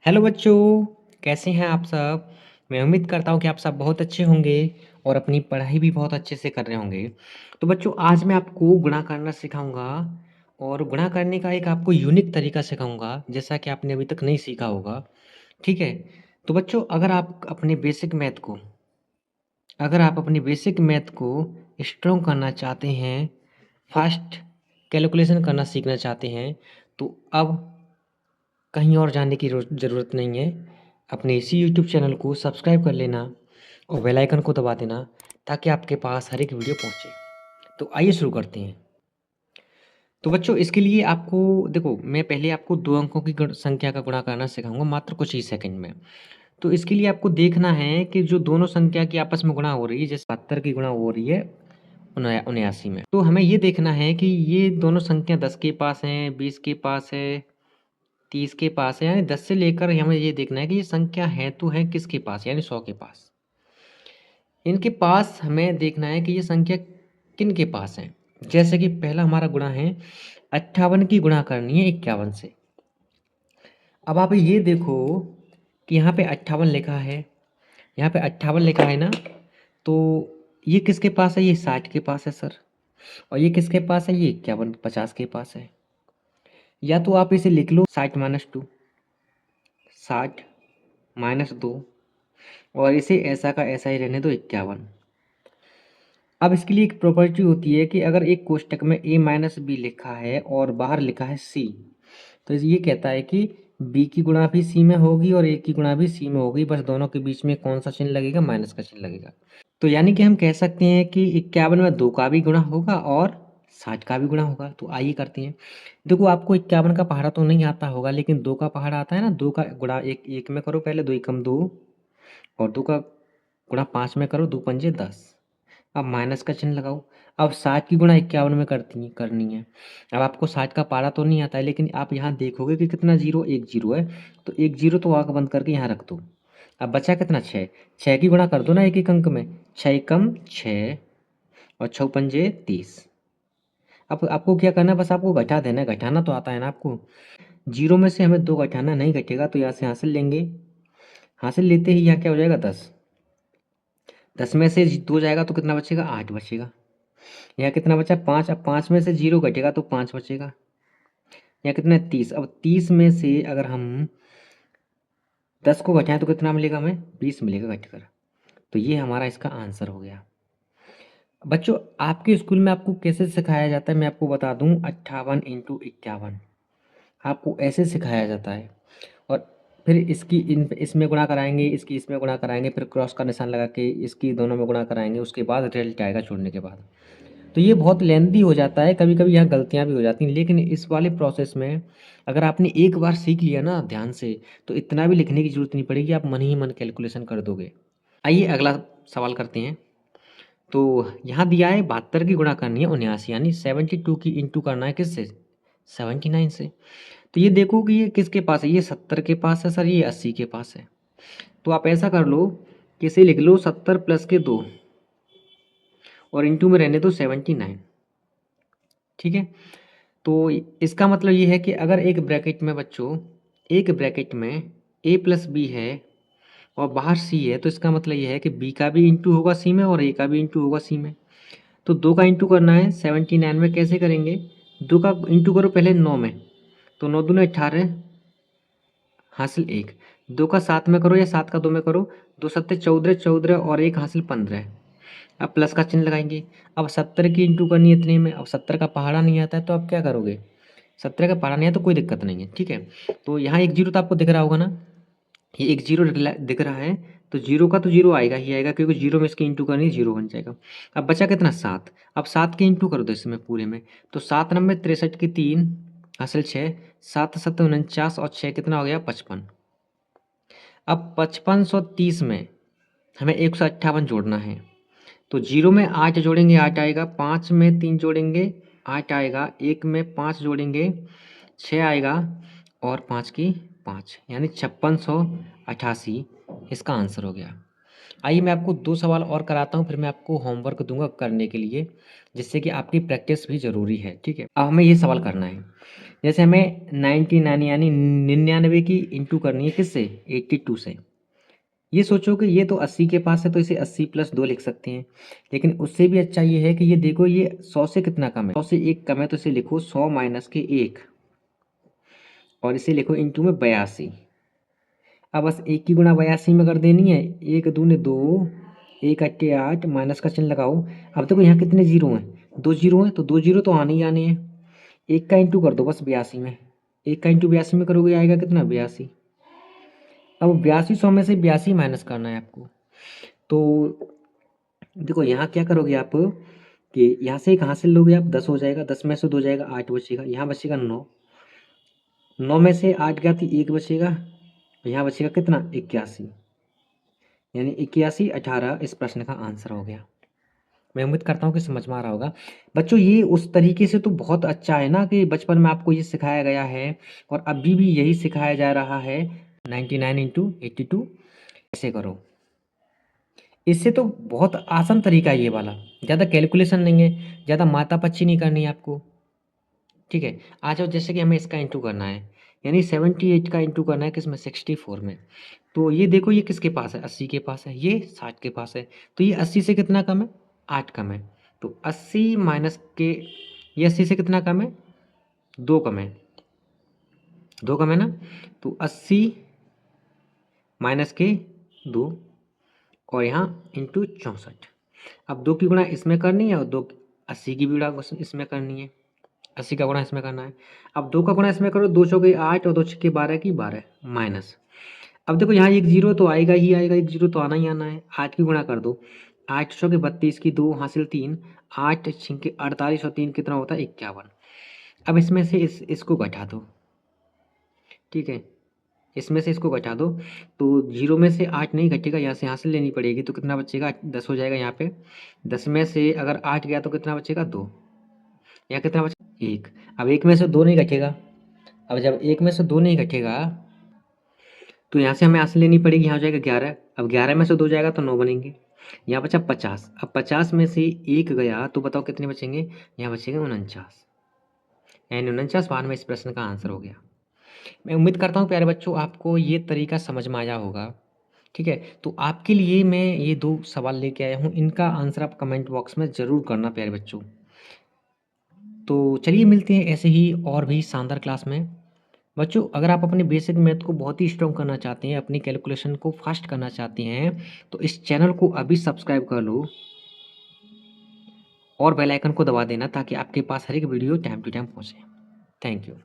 Hello बच्चों, कैसे हैं आप सब? मैं उम्मीद करता हूँ कि आप सब बहुत अच्छे होंगे और अपनी पढ़ाई भी बहुत अच्छे से कर रहे होंगे। तो बच्चों, आज मैं आपको गुणा करना सिखाऊंगा और गुणा करने का एक आपको यूनिक तरीका सिखाऊंगा, जैसा कि आपने अभी तक नहीं सीखा होगा। ठीक है? तो बच्चों, अगर आप अपनी बेसिक मैथ को स्ट्रॉन्ग करना चाहते हैं, फास्ट कैलकुलेशन करना सीखना चाहते हैं, तो अब कहीं और जाने की ज़रूरत नहीं है। अपने इसी यूट्यूब चैनल को सब्सक्राइब कर लेना और बेल आइकन को दबा देना ताकि आपके पास हर एक वीडियो पहुंचे। तो आइए शुरू करते हैं। तो बच्चों, इसके लिए आपको देखो, मैं पहले आपको 2 अंकों की संख्या का गुणा करना सिखाऊंगा मात्र कुछ ही सेकंड में। तो इसके लिए आपको देखना है कि जो दोनों संख्या की आपस में गुणा हो रही है, जैसे 72 की गुणा हो रही है 79 में, तो हमें ये देखना है कि ये दोनों संख्या 10 के पास हैं, 20 के पास है, 30 के पास है। यानी 10 से लेकर हमें ये देखना है कि ये संख्या है तो है किसके पास, यानी 100 के पास। इनके पास हमें देखना है कि ये संख्या किन के पास है। जैसे कि पहला हमारा गुणा है 58 की गुणा करनी है 51 से। अब आप ये देखो कि यहाँ पे 58 लिखा है, यहाँ पे 58 लिखा है ना, तो ये किसके पास है? ये 60 के पास है सर। और ये किसके पास है? ये 51 50 के पास है। या तो आप इसे लिख लो 60 - 2, 60 - 2, और इसे ऐसा का ऐसा ही रहने दो 51। अब इसके लिए एक प्रॉपर्टी होती है कि अगर एक कोष्टक में a - b लिखा है और बाहर लिखा है c, तो ये कहता है कि b की गुणा भी c में होगी और a की गुणा भी c में होगी, बस दोनों के बीच में कौन सा चिन्ह लगेगा? माइनस का चिन्ह लगेगा। तो यानी कि हम कह सकते हैं कि 51 में 2 का भी गुणा होगा और 60 का भी गुणा होगा। तो आइए करते हैं। देखो, आपको 51 का पहाड़ा तो नहीं आता होगा, लेकिन 2 का पहाड़ा आता है ना। 2 का गुणा एक एक में करो, पहले 2 एकम 2, और 2 का गुणा 5 में करो, 2 पंजे 10। अब माइनस का चिन्ह लगाओ। अब 60 की गुणा 51 में करनी है। अब आपको 60 का पारा तो नहीं आता है, लेकिन आप यहाँ देखोगे कि कितना जीरो, एक जीरो है। तो एक जीरो तो आँख बंद करके यहाँ रख दो। अब बचा कितना? 6। 6 की गुणा कर दो ना एक एक अंक में। 6 एकम 6 और 6 पंजे 30। अब आपको क्या करना है? बस आपको घटा देना है। घटाना तो आता है ना आपको। जीरो में से हमें 2 घटाना नहीं घटेगा, तो यहाँ से हासिल लेंगे। हासिल लेते ही यहाँ क्या हो जाएगा? 10। 10 में से 2 जाएगा तो कितना बचेगा? 8 बचेगा। यहाँ कितना बचा? 5। अब 5 में से 0 घटेगा तो 5 बचेगा। यहाँ कितना है? 30। अब 30 में से अगर हम 10 को घटाएं तो कितना मिलेगा हमें? 20 मिलेगा घटकर। तो ये हमारा इसका आंसर हो गया। बच्चों, आपके स्कूल में आपको कैसे सिखाया जाता है मैं आपको बता दूं। 58 × 51 आपको ऐसे सिखाया जाता है। और फिर इसमें गुणा कराएंगे, इसकी इसमें गुणा कराएंगे, फिर क्रॉस का निशान लगा के इसकी दोनों में गुणा कराएंगे, उसके बाद रिजल्ट आएगा छोड़ने के बाद। तो ये बहुत लेंदी हो जाता है, कभी कभी यहाँ गलतियाँ भी हो जाती हैं, लेकिन इस वाले प्रोसेस में अगर आपने एक बार सीख लिया ना ध्यान से, तो इतना भी लिखने की जरूरत नहीं पड़ेगी, आप मन ही मन कैलकुलेशन कर दोगे। आइए अगला सवाल करते हैं। तो यहाँ दिया है 72 की गुणा करनी है 79, यानी 72 की इंटू करना है किससे? 79 से। तो ये देखो कि ये किसके पास है? ये 70 के पास है सर, ये 80 के पास है। तो आप ऐसा कर लो कि इसे लिख लो 70 प्लस के 2 और इंटू में रहने दो 79। ठीक है? तो इसका मतलब ये है कि अगर एक ब्रैकेट में बच्चों, एक ब्रैकेट में a प्लस बी है और बाहर c है, तो इसका मतलब ये है कि b का भी इंटू होगा c में और a का भी इंटू होगा c में। तो 2 का इंटू करना है 79 में। कैसे करेंगे? 2 का इंटू करो पहले 9 में, तो 9 दूनी 18 हासिल 1। 2 का 7 में करो या 7 का 2 में करो, 2 सत्ते 14, 14 और 1 हासिल 15। अब प्लस का चिन्ह लगाएंगे। अब 70 की इंटू करनी है इतने में। अब 70 का पहाड़ा नहीं आता है तो आप क्या करोगे? 70 का पहाड़ा नहीं है तो कोई दिक्कत नहीं है। ठीक है? तो यहाँ एक जीरो तो आपको दिख रहा होगा ना, ये एक जीरो दिख रहा है, तो जीरो का तो जीरो आएगा ही आएगा, क्योंकि जीरो में इसकी इंटू करनी, जीरो बन जाएगा। अब बचा कितना? 7। अब 7 के इंटू कर दो इसमें पूरे में, तो 7 नंबर 63 की 3 हासिल 6, 7 7 49 और 6 कितना हो गया? 55। अब 5530 में हमें 158 जोड़ना है। तो जीरो में 8 जोड़ेंगे 8 आएगा, 5 में 3 जोड़ेंगे 8 आएगा, 1 में 5 जोड़ेंगे 6 आएगा, और 5 की 5, यानी 5688 इसका आंसर हो गया। आइए मैं आपको 2 सवाल और कराता हूँ, फिर मैं आपको होमवर्क दूँगा करने के लिए, जिससे कि आपकी प्रैक्टिस भी ज़रूरी है, ठीक है? अब हमें ये सवाल करना है, जैसे हमें 99 यानी 99 की इंटू करनी है किससे? 82 से। ये सोचो कि ये तो 80 के पास है, तो इसे 80 + 2 लिख सकते हैं। लेकिन उससे भी अच्छा ये है कि ये देखो ये 100 से कितना कम है? 100 से 1 कम है, तो इसे लिखो 100 - के 1 और इसे लिखो इंटू में 82। अब बस 1 की गुणा 82 में कर देनी है। 1 दूनी 2, 1 अट्ठे 8, माइनस का चिन्ह लगाओ। अब देखो यहाँ कितने जीरो हैं? 2 जीरो हैं, तो 2 जीरो तो आने ही आने हैं। 1 का इंटू कर दो बस 82 में। 1 का इंटू 82 में करोगे आएगा कितना? 82। अब 82 100 में से 82 माइनस करना है आपको। तो देखो यहाँ क्या करोगे आप कि यहाँ से कहाँ से लोगे आप? 10 हो जाएगा, 10 में से 2 जाएगा, 8 बचेगा, यहाँ बचेगा 9। 9 में से 8 गया तो 1 बचेगा, यहाँ बचेगा कितना? 81। यानी 81 18 इस प्रश्न का आंसर हो गया। मैं उम्मीद करता हूँ कि समझ में आ रहा होगा। बच्चों ये उस तरीके से तो बहुत अच्छा है ना कि बचपन में आपको ये सिखाया गया है और अभी भी यही सिखाया जा रहा है। 99 × 82 ऐसे करो। इससे तो बहुत आसान तरीका है ये वाला, ज़्यादा कैलकुलेशन नहीं है, ज़्यादा माथा-पच्ची नहीं करनी है आपको, ठीक है? आ जाओ जैसे कि हमें इसका इंटू करना है, यानी 78 का इंटू करना है किसमें? 64 में। तो ये देखो ये किसके पास है? 80 के पास है, ये 60 के पास है, तो ये 80 से कितना कम है? 8 कम है। तो 80 माइनस के ये 80 से कितना कम है? 2 कम है, 2 कम है ना? तो 80 माइनस के 2 और यहाँ इंटू 64। अब 2 की गुणा इसमें करनी है और 2 80 की भी गुणा इसमें करनी है। 80 का गुणा इसमें करना है। अब 2 का गुणा इसमें करो, 2 चौके 8 और 2 छक्के 12 की 12 माइनस। अब देखो यहाँ एक जीरो तो आएगा ही आएगा, एक जीरो तो आना ही आना है। 8 की गुणा कर दो, 8 चौके 32 की 2 हासिल 3, 8 छिंके 48 और 3 कितना होता है? 51। अब इसमें से इसको घटा दो, ठीक है? इसमें से इसको घटा दो, तो जीरो में से 8 नहीं घटेगा, यहाँ से हासिल लेनी पड़ेगी, तो कितना बचेगा? 10 हो जाएगा यहाँ पे। 10 में से अगर 8 गया तो कितना बचेगा? 2। यहाँ कितना बचा? 1। अब 1 में से 2 नहीं घटेगा। अब जब 1 में से 2 नहीं घटेगा तो यहाँ से हमें हासिल लेनी पड़ेगी, यहाँ हो जाएगा 11। अब 11 में से 2 जाएगा तो 9 बनेंगे। यहाँ बचा 50। अब 50 में से 1 गया तो बताओ कितने बचेंगे? यहाँ बचेंगे 49। यानी 49 92 इस प्रश्न का आंसर हो गया। मैं उम्मीद करता हूँ प्यारे बच्चों आपको ये तरीका समझ में आया होगा, ठीक है? तो आपके लिए मैं ये 2 सवाल लेके आया हूँ, इनका आंसर आप कमेंट बॉक्स में ज़रूर करना प्यारे बच्चों। तो चलिए मिलते हैं ऐसे ही और भी शानदार क्लास में। बच्चों अगर आप अपने बेसिक मैथ को बहुत ही स्ट्रॉन्ग करना चाहते हैं, अपनी कैलकुलेशन को फास्ट करना चाहते हैं, तो इस चैनल को अभी सब्सक्राइब कर लो और बेल आइकन को दबा देना ताकि आपके पास हर एक वीडियो टाइम टू टाइम पहुँचे। Thank you.